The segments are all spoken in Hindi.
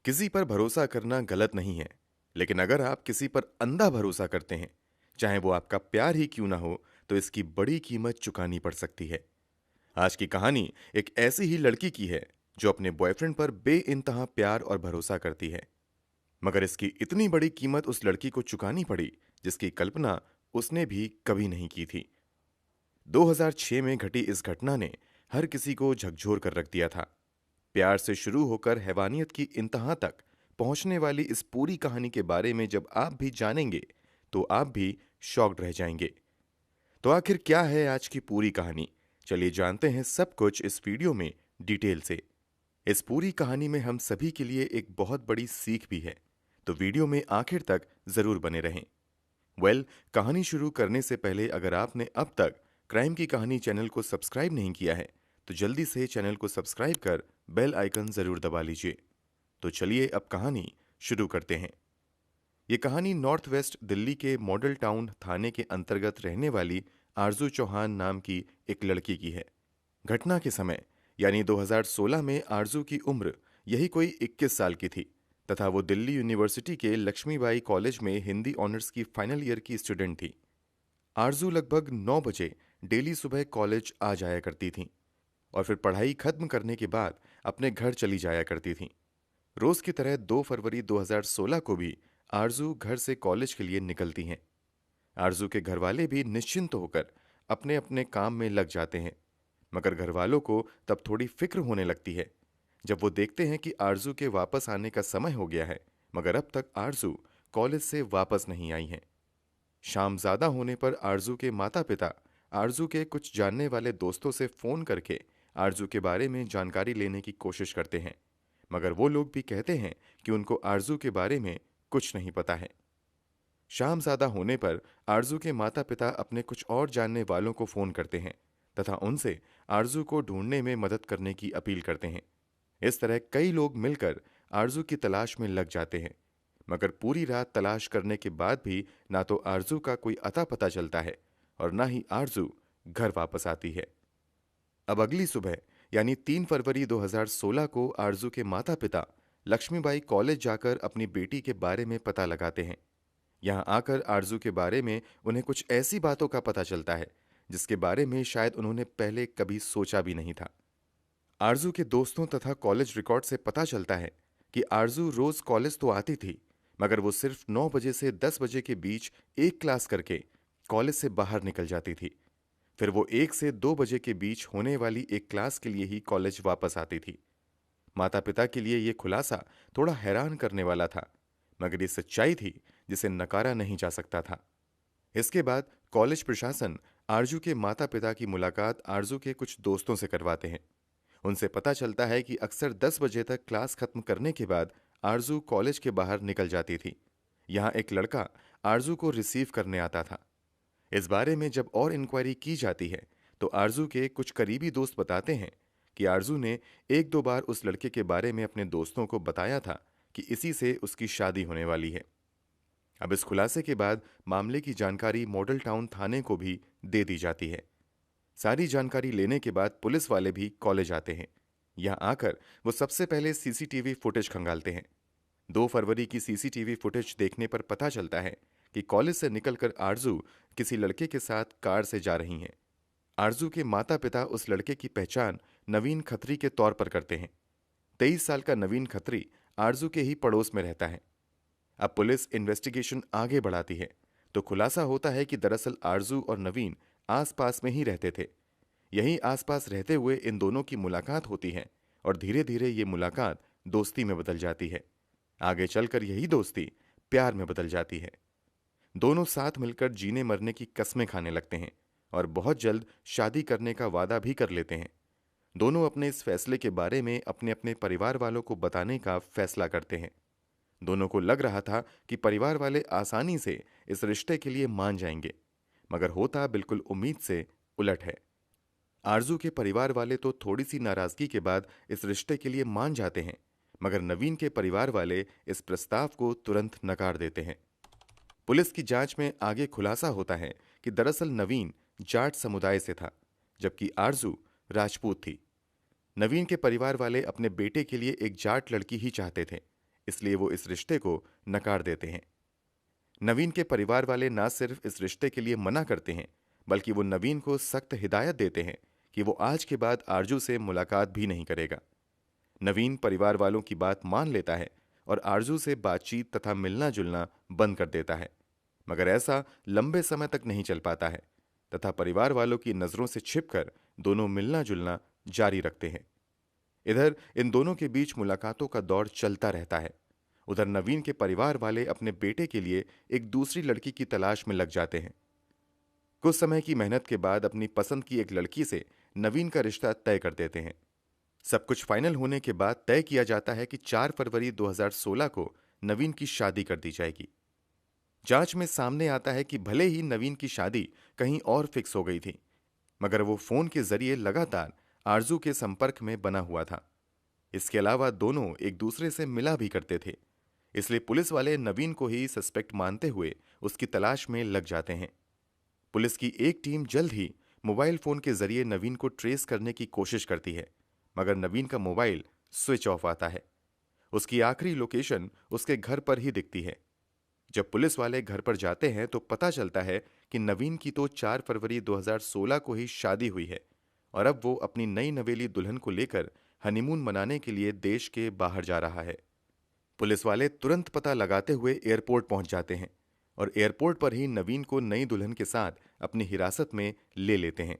किसी पर भरोसा करना गलत नहीं है, लेकिन अगर आप किसी पर अंधा भरोसा करते हैं, चाहे वो आपका प्यार ही क्यों ना हो, तो इसकी बड़ी कीमत चुकानी पड़ सकती है। आज की कहानी एक ऐसी ही लड़की की है जो अपने बॉयफ्रेंड पर बेइंतहा प्यार और भरोसा करती है। मगर इसकी इतनी बड़ी कीमत उस लड़की को चुकानी पड़ी जिसकी कल्पना उसने भी कभी नहीं की थी। 2006 में घटी इस घटना ने हर किसी को झकझोर कर रख दिया था। प्यार से शुरू होकर हैवानियत की इंतहा तक पहुंचने वाली इस पूरी कहानी के बारे में जब आप भी जानेंगे तो आप भी शॉक्ड रह जाएंगे। तो आखिर क्या है आज की पूरी कहानी? चलिए जानते हैं सब कुछ इस वीडियो में डिटेल से। इस पूरी कहानी में हम सभी के लिए एक बहुत बड़ी सीख भी है, तो वीडियो में आखिर तक जरूर बने रहें। कहानी शुरू करने से पहले अगर आपने अब तक क्राइम की कहानी चैनल को सब्सक्राइब नहीं किया है तो जल्दी से चैनल को सब्सक्राइब कर बेल आइकन जरूर दबा लीजिए। तो चलिए अब कहानी शुरू करते हैं। ये कहानी नॉर्थ वेस्ट दिल्ली के मॉडल टाउन थाने के अंतर्गत रहने वाली आरजू चौहान नाम की एक लड़की की है। घटना के समय यानी 2016 में आरजू की उम्र यही कोई 21 साल की थी तथा वो दिल्ली यूनिवर्सिटी के लक्ष्मीबाई कॉलेज में हिंदी ऑनर्स की फाइनल ईयर की स्टूडेंट थी। आरजू लगभग 9 बजे डेली सुबह कॉलेज आ जाया करती थी और फिर पढ़ाई खत्म करने के बाद अपने घर चली जाया करती थी। रोज की तरह 2 फरवरी 2016 को भी आरजू घर से कॉलेज के लिए निकलती हैं। आरजू के घर वाले भी निश्चिंत होकर अपने अपने काम में लग जाते हैं, मगर घर वालों को तब थोड़ी फिक्र होने लगती है जब वो देखते हैं कि आरजू के वापस आने का समय हो गया है, मगर अब तक आरजू कॉलेज से वापस नहीं आई है। शाम ज्यादा होने पर आरजू के माता पिता आरजू के कुछ जानने वाले दोस्तों से फोन करके आरजू के बारे में जानकारी लेने की कोशिश करते हैं, मगर वो लोग भी कहते हैं कि उनको आरजू के बारे में कुछ नहीं पता है। शाम ज्यादा होने पर आरजू के माता पिता अपने कुछ और जानने वालों को फोन करते हैं तथा उनसे आरजू को ढूंढने में मदद करने की अपील करते हैं। इस तरह कई लोग मिलकर आरजू की तलाश में लग जाते हैं, मगर पूरी रात तलाश करने के बाद भी ना तो आरजू का कोई अता पता चलता है और ना ही आरजू घर वापस आती है। अब अगली सुबह यानी 3 फरवरी 2016 को आरजू के माता पिता लक्ष्मीबाई कॉलेज जाकर अपनी बेटी के बारे में पता लगाते हैं। यहां आकर आरजू के बारे में उन्हें कुछ ऐसी बातों का पता चलता है जिसके बारे में शायद उन्होंने पहले कभी सोचा भी नहीं था। आरजू के दोस्तों तथा कॉलेज रिकॉर्ड से पता चलता है कि आरजू रोज कॉलेज तो आती थी, मगर वो सिर्फ 9 बजे से 10 बजे के बीच एक क्लास करके कॉलेज से बाहर निकल जाती थी। फिर वो 1 से 2 बजे के बीच होने वाली एक क्लास के लिए ही कॉलेज वापस आती थी। माता पिता के लिए ये खुलासा थोड़ा हैरान करने वाला था, मगर ये सच्चाई थी जिसे नकारा नहीं जा सकता था। इसके बाद कॉलेज प्रशासन आरजू के माता पिता की मुलाकात आरजू के कुछ दोस्तों से करवाते हैं। उनसे पता चलता है कि अक्सर 10 बजे तक क्लास खत्म करने के बाद आरजू कॉलेज के बाहर निकल जाती थी। यहाँ एक लड़का आरजू को रिसीव करने आता था। इस बारे में जब और इंक्वायरी की जाती है तो आरजू के कुछ करीबी दोस्त बताते हैं कि आरजू ने एक दो बार उस लड़के के बारे में अपने दोस्तों को बताया था कि इसी से उसकी शादी होने वाली है। अब इस खुलासे के बाद मामले की जानकारी मॉडल टाउन थाने को भी दे दी जाती है। सारी जानकारी लेने के बाद पुलिस वाले भी कॉलेज आते हैं। यहां आकर वो सबसे पहले सीसीटीवी फुटेज खंगालते हैं। 2 फरवरी की सीसीटीवी फुटेज देखने पर पता चलता है कि कॉलेज से निकलकर आरजू किसी लड़के के साथ कार से जा रही हैं। आरजू के माता पिता उस लड़के की पहचान नवीन खत्री के तौर पर करते हैं। 23 साल का नवीन खत्री आरजू के ही पड़ोस में रहता है। अब पुलिस इन्वेस्टिगेशन आगे बढ़ाती है तो खुलासा होता है कि दरअसल आरजू और नवीन आसपास में ही रहते थे। यहीं आसपास रहते हुए इन दोनों की मुलाकात होती है और धीरे धीरे ये मुलाकात दोस्ती में बदल जाती है। आगे चलकर यही दोस्ती प्यार में बदल जाती है। दोनों साथ मिलकर जीने मरने की कस्में खाने लगते हैं और बहुत जल्द शादी करने का वादा भी कर लेते हैं। दोनों अपने इस फैसले के बारे में अपने अपने परिवार वालों को बताने का फैसला करते हैं। दोनों को लग रहा था कि परिवार वाले आसानी से इस रिश्ते के लिए मान जाएंगे, मगर होता बिल्कुल उम्मीद से उलट है। आरजू के परिवार वाले तो थोड़ी सी नाराजगी के बाद इस रिश्ते के लिए मान जाते हैं, मगर नवीन के परिवार वाले इस प्रस्ताव को तुरंत नकार देते हैं। पुलिस की जांच में आगे खुलासा होता है कि दरअसल नवीन जाट समुदाय से था, जबकि आरजू राजपूत थी। नवीन के परिवार वाले अपने बेटे के लिए एक जाट लड़की ही चाहते थे, इसलिए वो इस रिश्ते को नकार देते हैं। नवीन के परिवार वाले ना सिर्फ इस रिश्ते के लिए मना करते हैं, बल्कि वो नवीन को सख्त हिदायत देते हैं कि वो आज के बाद आरजू से मुलाकात भी नहीं करेगा। नवीन परिवार वालों की बात मान लेता है और आरजू से बातचीत तथा मिलना जुलना बंद कर देता है। मगर ऐसा लंबे समय तक नहीं चल पाता है तथा परिवार वालों की नजरों से छिपकर दोनों मिलना जुलना जारी रखते हैं। इधर इन दोनों के बीच मुलाकातों का दौर चलता रहता है। उधर नवीन के परिवार वाले अपने बेटे के लिए एक दूसरी लड़की की तलाश में लग जाते हैं। कुछ समय की मेहनत के बाद अपनी पसंद की एक लड़की से नवीन का रिश्ता तय कर देते हैं। सब कुछ फाइनल होने के बाद तय किया जाता है कि 4 फरवरी 2016 को नवीन की शादी कर दी जाएगी। जांच में सामने आता है कि भले ही नवीन की शादी कहीं और फिक्स हो गई थी, मगर वो फोन के जरिए लगातार आरजू के संपर्क में बना हुआ था। इसके अलावा दोनों एक दूसरे से मिला भी करते थे। इसलिए पुलिस वाले नवीन को ही सस्पेक्ट मानते हुए उसकी तलाश में लग जाते हैं। पुलिस की एक टीम जल्द ही मोबाइल फोन के जरिए नवीन को ट्रेस करने की कोशिश करती है, मगर नवीन का मोबाइल स्विच ऑफ आता है। उसकी आखिरी लोकेशन उसके घर पर ही दिखती है। जब पुलिस वाले घर पर जाते हैं तो पता चलता है कि नवीन की तो 4 फरवरी 2016 को ही शादी हुई है और अब वो अपनी नई नवेली दुल्हन को लेकर हनीमून मनाने के लिए देश के बाहर जा रहा है। पुलिस वाले तुरंत पता लगाते हुए एयरपोर्ट पहुंच जाते हैं और एयरपोर्ट पर ही नवीन को नई दुल्हन के साथ अपनी हिरासत में ले लेते हैं।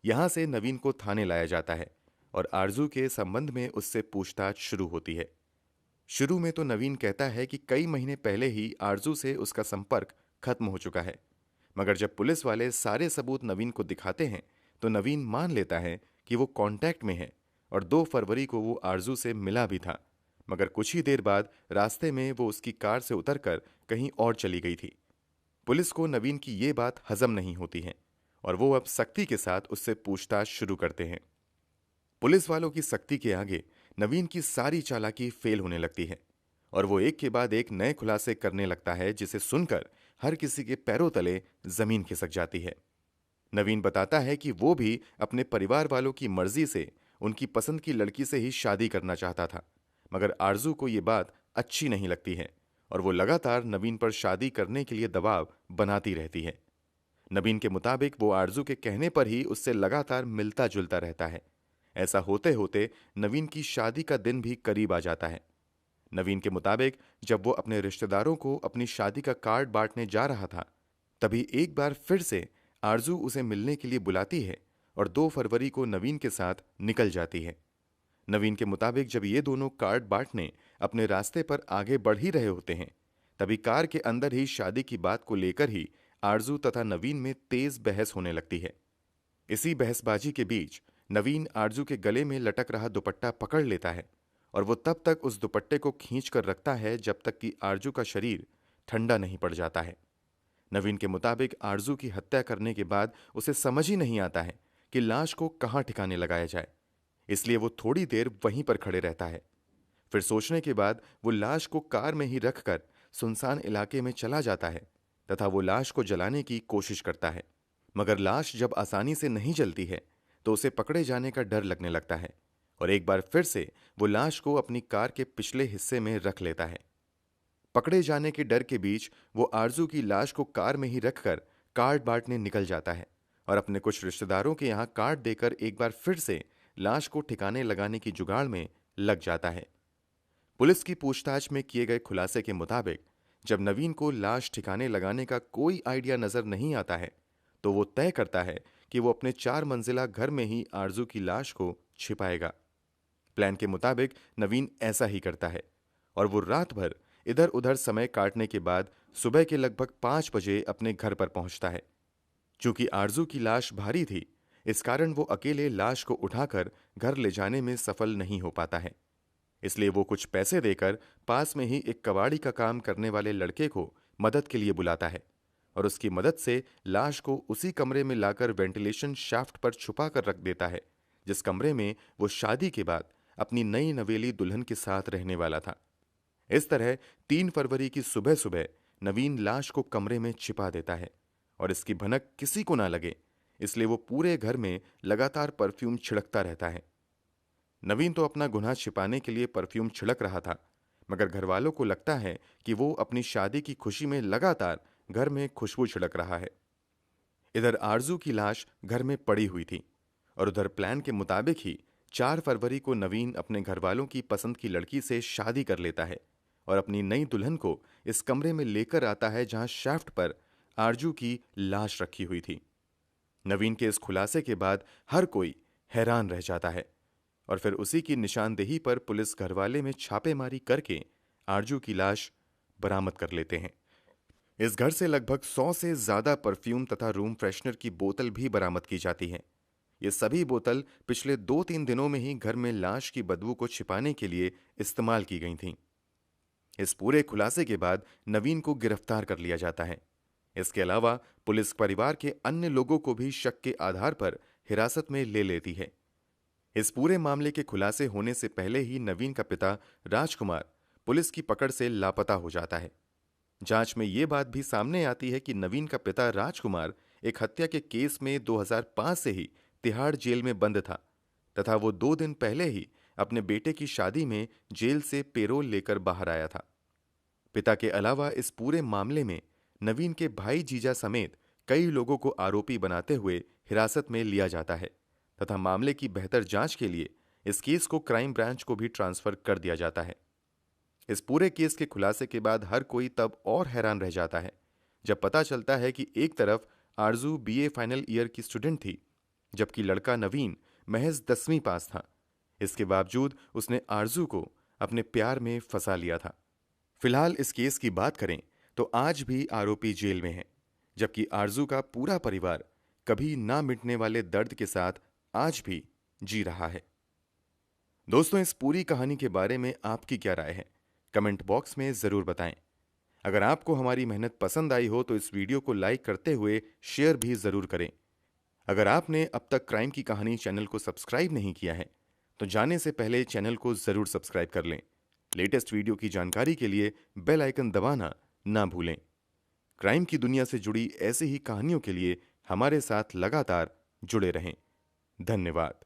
यहां से नवीन को थाने लाया जाता है और आरजू के संबंध में उससे पूछताछ शुरू होती है। शुरू में तो नवीन कहता है कि कई महीने पहले ही आरजू से उसका संपर्क खत्म हो चुका है, मगर जब पुलिस वाले सारे सबूत नवीन को दिखाते हैं तो नवीन मान लेता है कि वो कांटेक्ट में है और 2 फरवरी को वो आरजू से मिला भी था, मगर कुछ ही देर बाद रास्ते में वो उसकी कार से उतरकर कहीं और चली गई थी। पुलिस को नवीन की ये बात हजम नहीं होती है और वो अब सख्ती के साथ उससे पूछताछ शुरू करते हैं। पुलिस वालों की सख्ती के आगे नवीन की सारी चालाकी फेल होने लगती है और वो एक के बाद एक नए खुलासे करने लगता है, जिसे सुनकर हर किसी के पैरों तले जमीन खिसक जाती है। नवीन बताता है कि वो भी अपने परिवार वालों की मर्जी से उनकी पसंद की लड़की से ही शादी करना चाहता था, मगर आरजू को ये बात अच्छी नहीं लगती है और वो लगातार नवीन पर शादी करने के लिए दबाव बनाती रहती है। नवीन के मुताबिक वो आरजू के कहने पर ही उससे लगातार मिलता जुलता रहता है। ऐसा होते होते नवीन की शादी का दिन भी करीब आ जाता है। नवीन के मुताबिक जब वो अपने रिश्तेदारों को अपनी शादी का कार्ड बांटने जा रहा था, तभी एक बार फिर से आरजू उसे मिलने के लिए बुलाती है और 2 फरवरी को नवीन के साथ निकल जाती है। नवीन के मुताबिक जब ये दोनों कार्ड बांटने अपने रास्ते पर आगे बढ़ ही रहे होते हैं, तभी कार के अंदर ही शादी की बात को लेकर ही आरजू तथा नवीन में तेज बहस होने लगती है। इसी बहसबाजी के बीच नवीन आरजू के गले में लटक रहा दुपट्टा पकड़ लेता है और वो तब तक उस दुपट्टे को खींच कर रखता है जब तक कि आरजू का शरीर ठंडा नहीं पड़ जाता है। नवीन के मुताबिक आरजू की हत्या करने के बाद उसे समझ ही नहीं आता है कि लाश को कहां ठिकाने लगाया जाए, इसलिए वो थोड़ी देर वहीं पर खड़े रहता है। फिर सोचने के बाद वो लाश को कार में ही रखकर सुनसान इलाके में चला जाता है तथा वो लाश को जलाने की कोशिश करता है, मगर लाश जब आसानी से नहीं जलती है तो उसे पकड़े जाने का डर लगने लगता है और एक बार फिर से वो लाश को अपनी कार के पिछले हिस्से में रख लेता है। पकड़े जाने के डर के बीच वो आरजू की लाश को कार में ही रखकर कार्ड बांटने निकल जाता है और अपने कुछ रिश्तेदारों के यहां कार्ड देकर एक बार फिर से लाश को ठिकाने लगाने की जुगाड़ में लग जाता है। पुलिस की पूछताछ में किए गए खुलासे के मुताबिक जब नवीन को लाश ठिकाने लगाने का कोई आइडिया नजर नहीं आता है, तो वो तय करता है कि वो अपने 4 मंजिला घर में ही आरजू की लाश को छिपाएगा। प्लान के मुताबिक नवीन ऐसा ही करता है और वो रात भर इधर उधर समय काटने के बाद सुबह के लगभग 5 बजे अपने घर पर पहुंचता है। चूंकि आरजू की लाश भारी थी, इस कारण वो अकेले लाश को उठाकर घर ले जाने में सफल नहीं हो पाता है। इसलिए वो कुछ पैसे देकर पास में ही एक कबाड़ी का काम करने वाले लड़के को मदद के लिए बुलाता है और उसकी मदद से लाश को उसी कमरे में लाकर वेंटिलेशन शाफ्ट पर छुपा कर रख देता है, जिस कमरे में वो शादी के बाद अपनी नई नवेली दुल्हन के साथ रहने वाला था। इस तरह 3 फरवरी की सुबह सुबह नवीन लाश को कमरे में छिपा देता है और इसकी भनक किसी को ना लगे, इसलिए वो पूरे घर में लगातार परफ्यूम छिड़कता रहता है। नवीन तो अपना गुनाह छिपाने के लिए परफ्यूम छिड़क रहा था, मगर घर वालों को लगता है कि वो अपनी शादी की खुशी में लगातार घर में खुशबू छिड़क रहा है। इधर आरजू की लाश घर में पड़ी हुई थी और उधर प्लान के मुताबिक ही 4 फरवरी को नवीन अपने घर वालों की पसंद की लड़की से शादी कर लेता है और अपनी नई दुल्हन को इस कमरे में लेकर आता है जहां शाफ्ट पर आरजू की लाश रखी हुई थी। नवीन के इस खुलासे के बाद हर कोई हैरान रह जाता है और फिर उसी की निशानदेही पर पुलिस घरवाले में छापेमारी करके आरजू की लाश बरामद कर लेते हैं। इस घर से लगभग 100 से ज्यादा परफ्यूम तथा रूम फ्रेशनर की बोतल भी बरामद की जाती हैं। ये सभी बोतल पिछले 2-3 दिनों में ही घर में लाश की बदबू को छिपाने के लिए इस्तेमाल की गई थीं। इस पूरे खुलासे के बाद नवीन को गिरफ्तार कर लिया जाता है। इसके अलावा पुलिस परिवार के अन्य लोगों को भी शक के आधार पर हिरासत में ले लेती है। इस पूरे मामले के खुलासे होने से पहले ही नवीन का पिता राजकुमार पुलिस की पकड़ से लापता हो जाता है। जांच में यह बात भी सामने आती है कि नवीन का पिता राजकुमार एक हत्या के केस में 2005 से ही तिहाड़ जेल में बंद था तथा वो 2 दिन पहले ही अपने बेटे की शादी में जेल से पेरोल लेकर बाहर आया था। पिता के अलावा इस पूरे मामले में नवीन के भाई जीजा समेत कई लोगों को आरोपी बनाते हुए हिरासत में लिया जाता है तथा मामले की बेहतर जांच के लिए इस केस को क्राइम ब्रांच को भी ट्रांसफर कर दिया जाता है। इस पूरे केस के खुलासे के बाद हर कोई तब और हैरान रह जाता है जब पता चलता है कि एक तरफ आरजू बीए फाइनल ईयर की स्टूडेंट थी जबकि लड़का नवीन महज 10वीं पास था। इसके बावजूद उसने आरजू को अपने प्यार में फंसा लिया था। फिलहाल इस केस की बात करें तो आज भी आरोपी जेल में है जबकि आरजू का पूरा परिवार कभी ना मिटने वाले दर्द के साथ आज भी जी रहा है। दोस्तों, इस पूरी कहानी के बारे में आपकी क्या राय है? कमेंट बॉक्स में जरूर बताएं। अगर आपको हमारी मेहनत पसंद आई हो तो इस वीडियो को लाइक करते हुए शेयर भी जरूर करें। अगर आपने अब तक क्राइम की कहानी चैनल को सब्सक्राइब नहीं किया है तो जाने से पहले चैनल को जरूर सब्सक्राइब कर लें। लेटेस्ट वीडियो की जानकारी के लिए बेल आइकन दबाना ना भूलें। क्राइम की दुनिया से जुड़ी ऐसी ही कहानियों के लिए हमारे साथ लगातार जुड़े रहें। धन्यवाद।